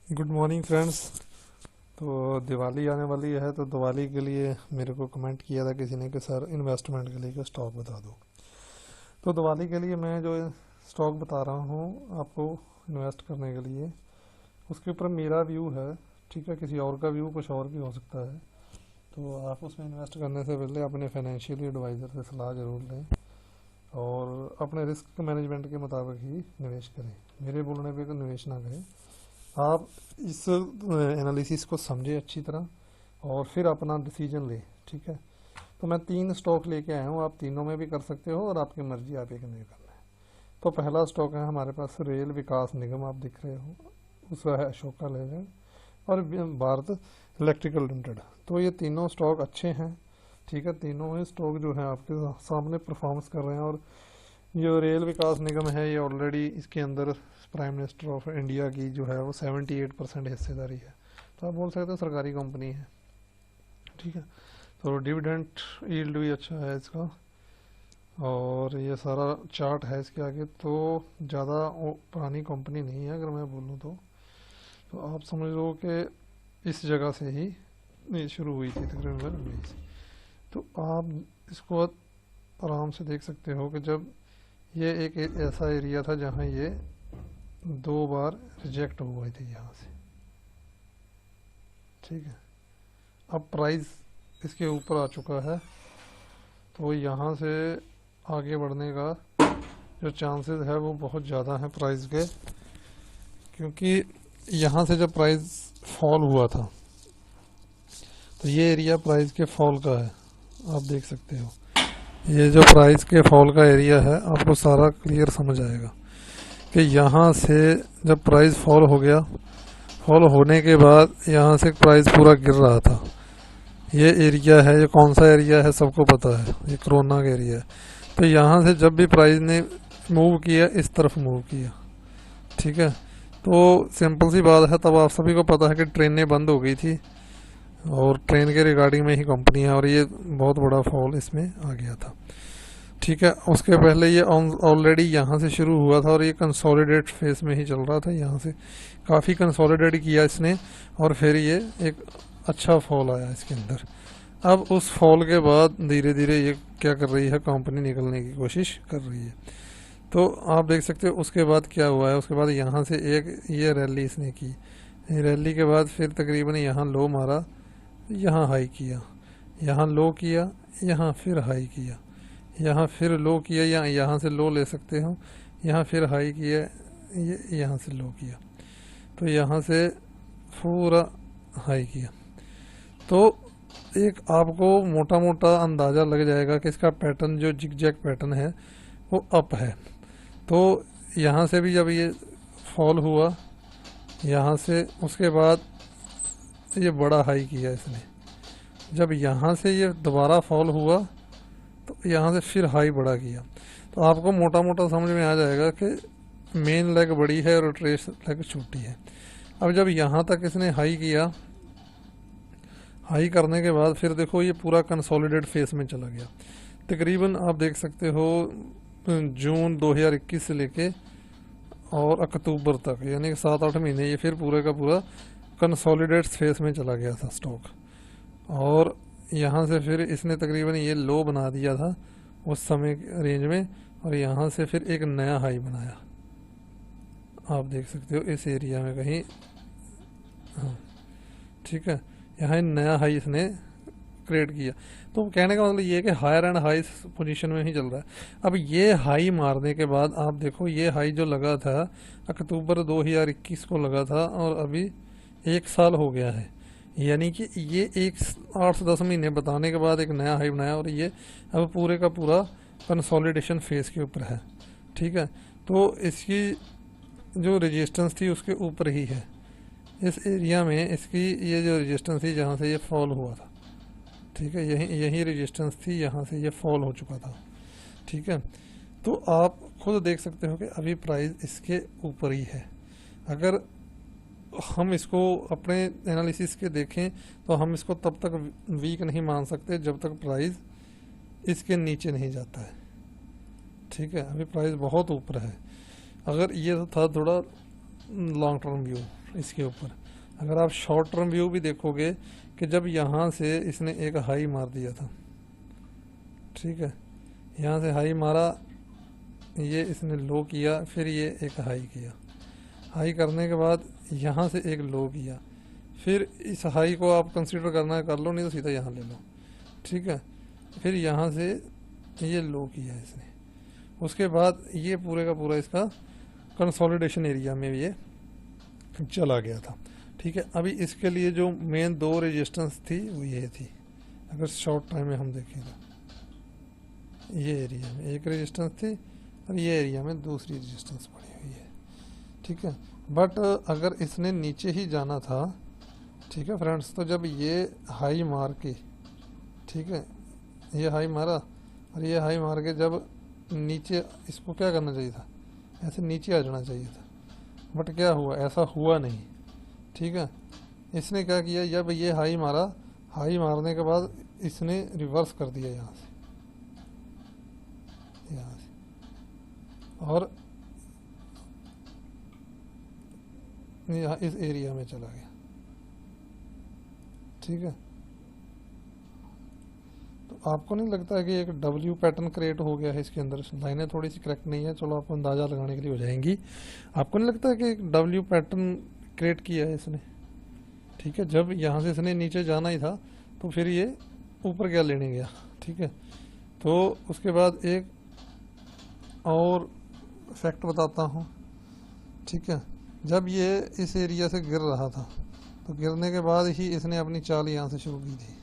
Good morning friends. तो दिवाली आने वाली है, तो दिवाली के लिए मेरे को कमेंट किया था किसी ने कि सर इन्वेस्टमेंट के लिए कोई स्टॉक बता दो। तो दिवाली के लिए मैं जो स्टॉक बता रहा हूँ आपको इन्वेस्ट करने के लिए, उसके ऊपर मेरा व्यू है। ठीक है, किसी और का व्यू कुछ और भी हो सकता है। तो आप उसमें इन्वेस्ट करने से पहले अपने फाइनेंशियल एडवाइज़र से सलाह ज़रूर लें और अपने रिस्क मैनेजमेंट के मुताबिक ही निवेश करें। मेरे बोलने पे निवेश ना करें। आप इस एनालिसिस को समझें अच्छी तरह और फिर अपना डिसीजन लें। ठीक है, तो मैं 3 स्टॉक लेके आया हूँ, आप तीनों में भी कर सकते हो और आपकी मर्जी, आप एक में करना है। तो पहला स्टॉक है हमारे पास रेल विकास निगम, आप दिख रहे हो, दूसरा है अशोका लेलैंड और भारत इलेक्ट्रिकल लिमिटेड। तो ये तीनों स्टॉक अच्छे हैं। ठीक है, तीनों ही स्टॉक जो है आपके सामने परफॉर्मेंस कर रहे हैं। और जो रेल विकास निगम है, ये ऑलरेडी इसके अंदर प्राइम मिनिस्टर ऑफ इंडिया की जो है वो 78% हिस्सेदारी है। तो आप बोल सकते हो सरकारी कंपनी है। ठीक है, तो डिविडेंड यील्ड भी अच्छा है इसका और ये सारा चार्ट है इसके आगे। तो ज़्यादा पुरानी कंपनी नहीं है अगर मैं बोलूँ तो आप समझ लो कि इस जगह से ही ये शुरू हुई थी तकरीबन 19। तो आप इसको आराम से देख सकते हो कि जब ये एक ऐसा एरिया था जहाँ ये 2 बार रिजेक्ट हुए थे यहाँ से। ठीक है, अब प्राइस इसके ऊपर आ चुका है, तो यहाँ से आगे बढ़ने का जो चांसेस है वो बहुत ज़्यादा हैं प्राइस के, क्योंकि यहाँ से जब प्राइस फॉल हुआ था तो ये एरिया प्राइस के फॉल का है। आप देख सकते हो ये जो प्राइस के फॉल का एरिया है, आपको सारा क्लियर समझ आएगा कि यहाँ से जब प्राइस फॉल हो गया, फॉल होने के बाद यहाँ से प्राइस पूरा गिर रहा था। ये एरिया है, ये कौन सा एरिया है सबको पता है, ये कोरोना का एरिया है। तो यहाँ से जब भी प्राइस ने मूव किया, इस तरफ मूव किया। ठीक है, तो सिंपल सी बात है, तब आप सभी को पता है कि ट्रेनें बंद हो गई थी और ट्रेन के रिगार्डिंग में ही कंपनी है और ये बहुत बड़ा फॉल इसमें आ गया था। ठीक है, उसके पहले ये ऑलरेडी यहाँ से शुरू हुआ था और ये कंसोलिडेट फेस में ही चल रहा था। यहाँ से काफ़ी कंसोलिडेट किया इसने और फिर ये एक अच्छा फॉल आया इसके अंदर। अब उस फॉल के बाद धीरे धीरे ये क्या कर रही है, कंपनी निकलने की कोशिश कर रही है। तो आप देख सकते हो उसके बाद क्या हुआ है। उसके बाद यहाँ से एक ये रैली इसने की, रैली के बाद फिर तकरीबन यहाँ लो मारा, यहाँ हाई किया, यहाँ लो किया, यहाँ फिर हाई किया, यहाँ फिर लो किया, या यहाँ से लो ले सकते हो, यहाँ फिर हाई किया, ये यहाँ से लो किया, तो यहाँ से पूरा हाई किया। तो एक आपको मोटा मोटा अंदाज़ा लग जाएगा कि इसका पैटर्न जो जिगजैग पैटर्न है वो अप है। तो यहाँ से भी जब ये फॉल हुआ यहाँ से, उसके बाद ये बड़ा हाई किया इसने। जब यहाँ से ये दोबारा फॉल हुआ तो यहाँ से फिर हाई बड़ा किया। तो आपको मोटा मोटा समझ में आ जाएगा कि मेन लेग बड़ी है और ट्रेस लेग छोटी है। अब जब यहाँ तक इसने हाई किया, हाई करने के बाद फिर देखो ये पूरा कंसोलिडेट फेस में चला गया। तकरीबन आप देख सकते हो जून 2021 से लेके और अक्टूबर तक, यानी 7-8 महीने ये फिर पूरे का पूरा कंसोलिडेट फेस में चला गया था स्टॉक। और यहाँ से फिर इसने तकरीबन ये लो बना दिया था उस समय रेंज में और यहाँ से फिर एक नया हाई बनाया। आप देख सकते हो इस एरिया में कहीं, हाँ ठीक है, यहाँ नया हाई इसने क्रिएट किया। तो कहने का मतलब ये है कि हायर एंड हाई पोजीशन में ही चल रहा है। अब ये हाई मारने के बाद आप देखो ये हाई जो लगा था अक्टूबर 2021 को लगा था और अभी 1 साल हो गया है, यानी कि ये 8-10 महीने बताने के बाद एक नया हाई बनाया और ये अब पूरे का पूरा कंसोलिडेशन फेज के ऊपर है। ठीक है, तो इसकी जो रेजिस्टेंस थी उसके ऊपर ही है, इस एरिया में इसकी ये जो रेजिस्टेंस थी जहाँ से ये फॉल हुआ था। ठीक है, यही रेजिस्टेंस थी, यहाँ से ये फॉल हो चुका था। ठीक है, तो आप खुद देख सकते हो कि अभी प्राइस इसके ऊपर ही है। अगर हम इसको अपने एनालिसिस के देखें तो हम इसको तब तक वीक नहीं मान सकते जब तक प्राइस इसके नीचे नहीं जाता है। ठीक है, अभी प्राइस बहुत ऊपर है। अगर ये था थोड़ा लॉन्ग टर्म व्यू, इसके ऊपर। अगर आप शॉर्ट टर्म व्यू भी देखोगे कि जब यहाँ से इसने एक हाई मार दिया था, ठीक है, यहाँ से हाई मारा, ये इसने लो किया, फिर ये एक हाई किया, हाई करने के बाद यहाँ से एक लो किया, फिर इस हाई को आप कंसीडर करना है कर लो, नहीं तो सीधा यहाँ ले लो, ठीक है, फिर यहाँ से ये लो किया इसने, उसके बाद ये पूरे का पूरा इसका कंसोलिडेशन एरिया में ये चला गया था, ठीक है। अभी इसके लिए जो मेन दो रेजिस्टेंस थी वो ये थी, अगर शॉर्ट टाइम में हम देखें तो ये एरिया में एक रेजिस्टेंस थी और ये एरिया में दूसरी रेजिस्टेंस पड़ी हुई है, ठीक है। बट अगर इसने नीचे ही जाना था, ठीक है फ्रेंड्स, तो जब ये हाई मार के, ठीक है, ये हाई मारा और ये हाई मार के जब नीचे, इसको क्या करना चाहिए था, ऐसे नीचे आ जाना चाहिए था, बट क्या हुआ, ऐसा हुआ नहीं, ठीक है। इसने क्या किया, जब ये हाई मारा, हाई मारने के बाद इसने रिवर्स कर दिया यहाँ से, और यहाँ इस एरिया में चला गया, ठीक है। तो आपको नहीं लगता है कि एक डब्ल्यू पैटर्न क्रिएट हो गया है इसके अंदर? लाइनें थोड़ी सी करेक्ट नहीं है, चलो आपको अंदाज़ा लगाने के लिए हो जाएंगी। आपको नहीं लगता है कि एक डब्ल्यू पैटर्न क्रिएट किया है इसने, ठीक है। जब यहाँ से इसने नीचे जाना ही था तो फिर ये ऊपर क्या लेने गया, ठीक है। तो उसके बाद एक और फैक्ट बताता हूँ, ठीक है। जब ये इस एरिया से गिर रहा था तो गिरने के बाद ही इसने अपनी चाल यहाँ से शुरू की थी,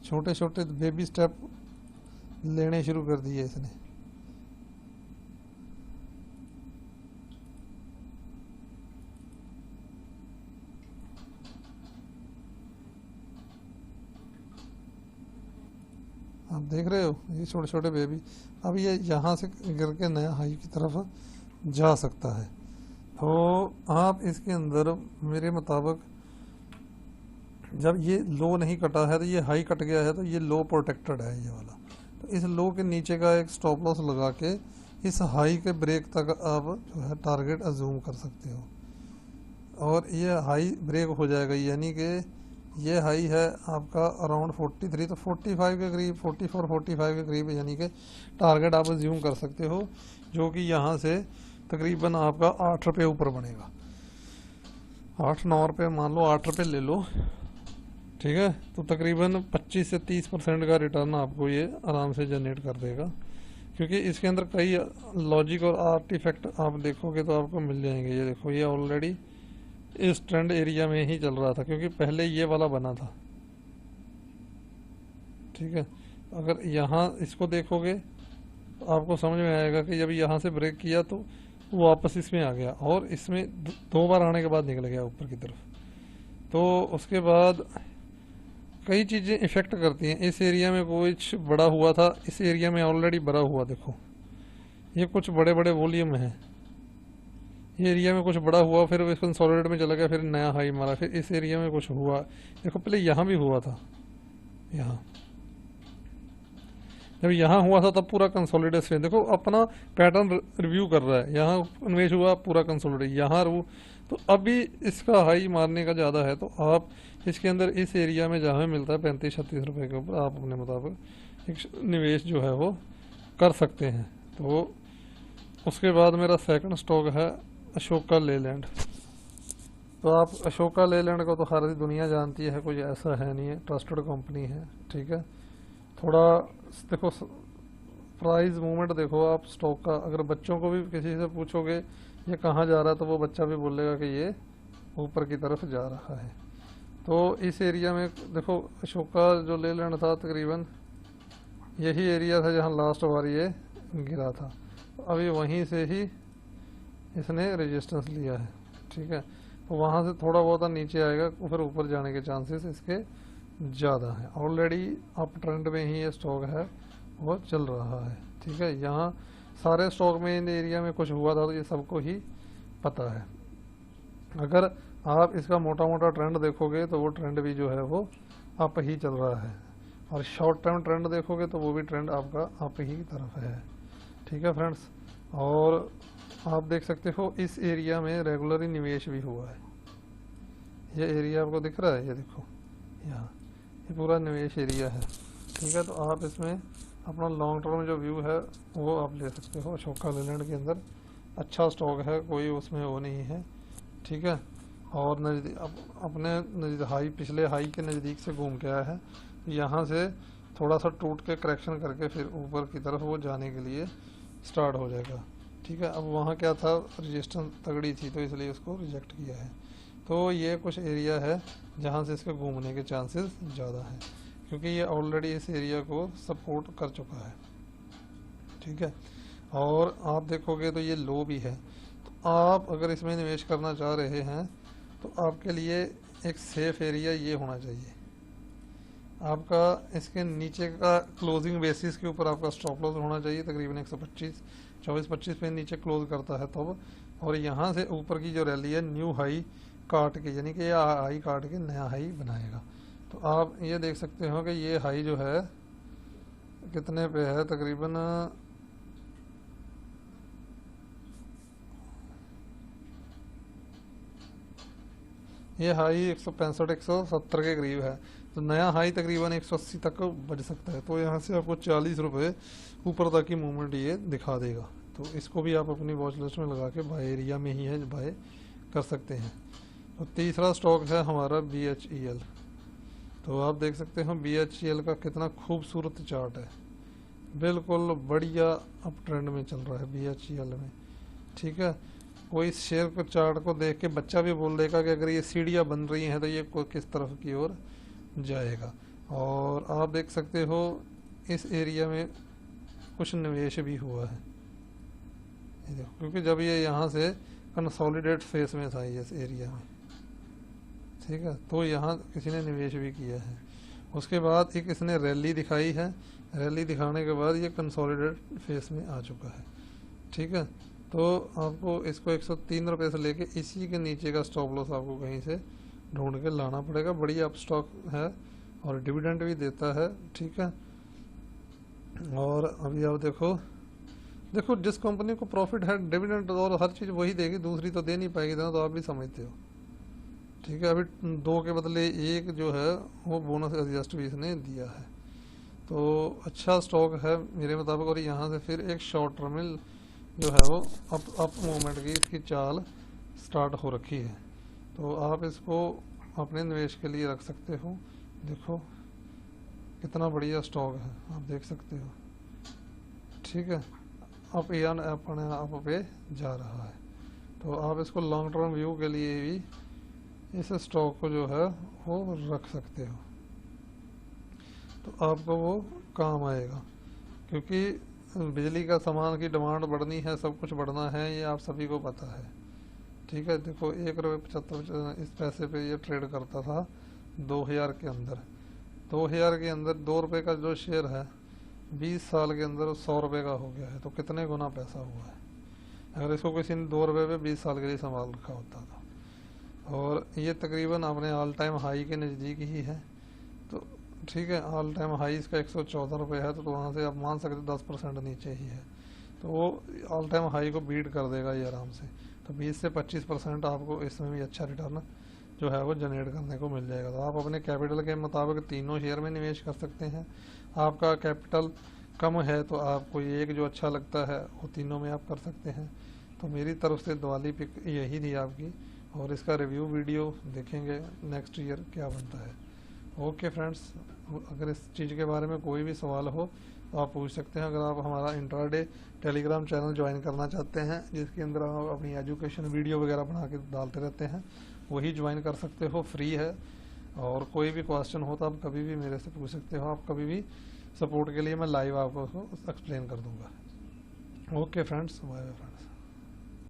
छोटे छोटे बेबी स्टेप लेने शुरू कर दिए इसने, आप देख रहे हो ये छोटे छोटे बेबी। अब ये यहाँ से गिर के नया हाई की तरफ जा सकता है। तो आप इसके अंदर मेरे मुताबिक जब ये लो नहीं कटा है तो ये हाई कट गया है, तो ये लो प्रोटेक्टेड है ये वाला, तो इस लो के नीचे का एक स्टॉप लॉस लगा के इस हाई के ब्रेक तक आप जो है टारगेट अज्यूम कर सकते हो, और ये हाई ब्रेक हो जाएगा, यानी कि ये हाई है आपका अराउंड 43, तो 45 के करीब, 44 45 के करीब, यानी कि टारगेट आप अज्यूम कर सकते हो, जो कि यहाँ से तकरीबन आपका 8 रुपये ऊपर बनेगा, 8-9 रुपये मान लो, 8 रुपये ले लो, ठीक है। तो तकरीबन 25 से 30% का रिटर्न आपको ये आराम से जनरेट कर देगा, क्योंकि इसके अंदर कई लॉजिक और आर्टिफैक्ट आप देखोगे तो आपको मिल जाएंगे। ये देखो, ये ऑलरेडी इस ट्रेंड एरिया में ही चल रहा था, क्योंकि पहले ये वाला बना था, ठीक है। अगर यहाँ इसको देखोगे तो आपको समझ में आएगा कि जब यहाँ से ब्रेक किया तो वो वापस इसमें आ गया, और इसमें 2 बार आने के बाद निकल गया ऊपर की तरफ। तो उसके बाद कई चीज़ें इफ़ेक्ट करती हैं। इस एरिया में कुछ बड़ा हुआ था, इस एरिया में ऑलरेडी बड़ा हुआ, देखो ये कुछ बड़े बड़े वॉल्यूम हैं, ये एरिया में कुछ बड़ा हुआ, फिर इस कंसोलिडेट में चला गया, फिर नया हाई मारा, फिर इस एरिया में कुछ हुआ, देखो पहले यहाँ भी हुआ था, यहाँ जब यहाँ हुआ था तब पूरा कंसोलिडेशन, देखो अपना पैटर्न रिव्यू कर रहा है, यहाँ इन्वेस्ट हुआ पूरा कंसोलिडेट, यहाँ रू, तो अभी इसका हाई मारने का ज़्यादा है, तो आप इसके अंदर इस एरिया में जहाँ मिलता है 35-36 रुपये के ऊपर आप अपने मुताबिक एक निवेश जो है वो कर सकते हैं। तो उसके बाद मेरा सेकंड स्टॉक है अशोका लेलैंड। तो आप अशोका लेलैंड को तो सारी दुनिया जानती है, कुछ ऐसा है नहीं है, ट्रस्टेड कंपनी है, ठीक है। थोड़ा देखो प्राइस मूवमेंट देखो आप स्टॉक का, अगर बच्चों को भी किसी से पूछोगे ये कहाँ जा रहा है तो वो बच्चा भी बोलेगा कि ये ऊपर की तरफ जा रहा है। तो इस एरिया में देखो अशोका जो लेलैंड था तकरीबन यही एरिया था जहाँ लास्ट बार ये गिरा था, तो अभी वहीं से ही इसने रेजिस्टेंस लिया है, ठीक है। तो वहाँ से थोड़ा बहुत नीचे आएगा, फिर ऊपर जाने के चांसेस इसके ज़्यादा है। ऑलरेडी अप ट्रेंड में ही ये स्टॉक है वो चल रहा है, ठीक है। यहाँ सारे स्टॉक में इन एरिया में कुछ हुआ था तो ये सबको ही पता है। अगर आप इसका मोटा मोटा ट्रेंड देखोगे तो वो ट्रेंड भी जो है वो अप ही चल रहा है, और शॉर्ट टर्म ट्रेंड देखोगे तो वो भी ट्रेंड आपका अप ही तरफ है, ठीक है फ्रेंड्स। और आप देख सकते हो इस एरिया में रेगुलर ही निवेश भी हुआ है, ये एरिया आपको दिख रहा है, ये देखो यहाँ, ये पूरा निवेश एरिया है। ठीक है, तो आप इसमें अपना लॉन्ग टर्म जो व्यू है वो आप ले सकते हो। अशोका लेलैंड के अंदर अच्छा स्टॉक है, कोई उसमें वो नहीं है। ठीक है, और अपने हाई, पिछले हाई के नज़दीक से घूम के आया है, यहाँ से थोड़ा सा टूट के करेक्शन करके फिर ऊपर की तरफ वो जाने के लिए स्टार्ट हो जाएगा। ठीक है, अब वहाँ क्या था, रजिस्टेंस तगड़ी थी तो इसलिए उसको रिजेक्ट किया है। तो ये कुछ एरिया है जहाँ से इसके घूमने के चांसेस ज़्यादा हैं, क्योंकि ये ऑलरेडी इस एरिया को सपोर्ट कर चुका है। ठीक है, और आप देखोगे तो ये लो भी है। तो आप अगर इसमें निवेश करना चाह रहे हैं तो आपके लिए एक सेफ एरिया ये होना चाहिए, आपका इसके नीचे का क्लोजिंग बेसिस के ऊपर आपका स्टॉप लॉस होना चाहिए तकरीबन 125, 24-25 पे नीचे क्लोज करता है तब। और यहाँ से ऊपर की जो रैली है न्यू हाई काट के, यानी कि ये हाई काट के नया हाई बनाएगा। तो आप ये देख सकते हो कि ये हाई जो है कितने पे है, तकरीबन ये हाई 165 170 के करीब है, तो नया हाई तकरीबन 180 तक बच सकता है। तो यहाँ से आपको 40 रुपये ऊपर तक की मूवमेंट ये दिखा देगा। तो इसको भी आप अपनी वॉच लिस्ट में लगा के बाय एरिया में ही है बाय कर सकते हैं। तो तीसरा स्टॉक है हमारा BHEL। तो आप देख सकते हो BHEL का कितना खूबसूरत चार्ट है, बिल्कुल बढ़िया अप ट्रेंड में चल रहा है BHEL में। ठीक है, कोई शेयर को चार्ट को देख के बच्चा भी बोल देगा कि अगर ये सीढ़ियाँ बन रही हैं तो ये किस तरफ की ओर जाएगा। और आप देख सकते हो इस एरिया में कुछ निवेश भी हुआ है, ये देखो, क्योंकि जब ये यहाँ से कंसोलिडेट फेस में था ये इस एरिया में। ठीक है, तो यहाँ किसी ने निवेश भी किया है। उसके बाद एक इसने रैली दिखाई है, रैली दिखाने के बाद ये कंसोलिडेट फेस में आ चुका है। ठीक है, तो आपको इसको 103 रुपये से लेके इसी के नीचे का स्टॉप लॉस आपको कहीं से ढूंढ के लाना पड़ेगा। बढ़िया अप स्टॉक है और डिविडेंड भी देता है। ठीक है, और अभी आप देखो जिस कंपनी को प्रॉफिट है, डिविडेंड और हर चीज़ वही देगी, दूसरी तो दे नहीं पाएगी ना, तो आप भी समझते हो। ठीक है, अभी 2 के बदले 1 जो है वो बोनस एडजस्ट भी इसने दिया है। तो अच्छा स्टॉक है मेरे मुताबिक। और यहाँ से फिर एक शॉर्ट टर्म जो है वो अप मूवमेंट की इसकी चाल स्टार्ट हो रखी है। तो आप इसको अपने निवेश के लिए रख सकते हो। देखो कितना बढ़िया स्टॉक है, आप देख सकते हो। ठीक है, अप अपने आप पे जा रहा है। तो आप इसको लॉन्ग टर्म व्यू के लिए भी इस स्टॉक को जो है वो रख सकते हो, तो आपको वो काम आएगा। क्योंकि बिजली का सामान की डिमांड बढ़नी है, सब कुछ बढ़ना है, ये आप सभी को पता है। ठीक है, देखो 1.75 इस पैसे पे ये ट्रेड करता था 2000 के अंदर। 2000 के अंदर 2 रुपये का जो शेयर है 20 साल के अंदर 100 रुपये का हो गया है। तो कितने गुना पैसा हुआ है अगर इसको किसी ने 2 रुपये पे 20 साल के लिए संभाल रखा होता था। और ये तकरीबन अपने ऑल टाइम हाई के नज़दीक ही है। तो ठीक है, ऑल टाइम हाई इसका 114 रुपये है, तो वहाँ से आप मान सकते 10% नीचे ही है, तो वो ऑल टाइम हाई को बीट कर देगा ये आराम से। तो 20 से 25% आपको इसमें भी अच्छा रिटर्न जो है वो जनरेट करने को मिल जाएगा। तो आप अपने कैपिटल के मुताबिक तीनों शेयर में निवेश कर सकते हैं। आपका कैपिटल कम है तो आपको एक जो अच्छा लगता है वो तीनों में आप कर सकते हैं। तो मेरी तरफ से दिवाली पिक यही थी आपकी, और इसका रिव्यू वीडियो देखेंगे नेक्स्ट ईयर क्या बनता है। ओके फ्रेंड्स, अगर इस चीज़ के बारे में कोई भी सवाल हो तो आप पूछ सकते हैं। अगर आप हमारा इंट्राडे टेलीग्राम चैनल ज्वाइन करना चाहते हैं जिसके अंदर आप अपनी एजुकेशन वीडियो वगैरह बना के डालते रहते हैं, वही ज्वाइन कर सकते हो, फ्री है। और कोई भी क्वेश्चन हो तो आप कभी भी मेरे से पूछ सकते हो, आप कभी भी सपोर्ट के लिए मैं लाइव आपको एक्सप्लेन कर दूंगा। Okay friends, bye bye friends.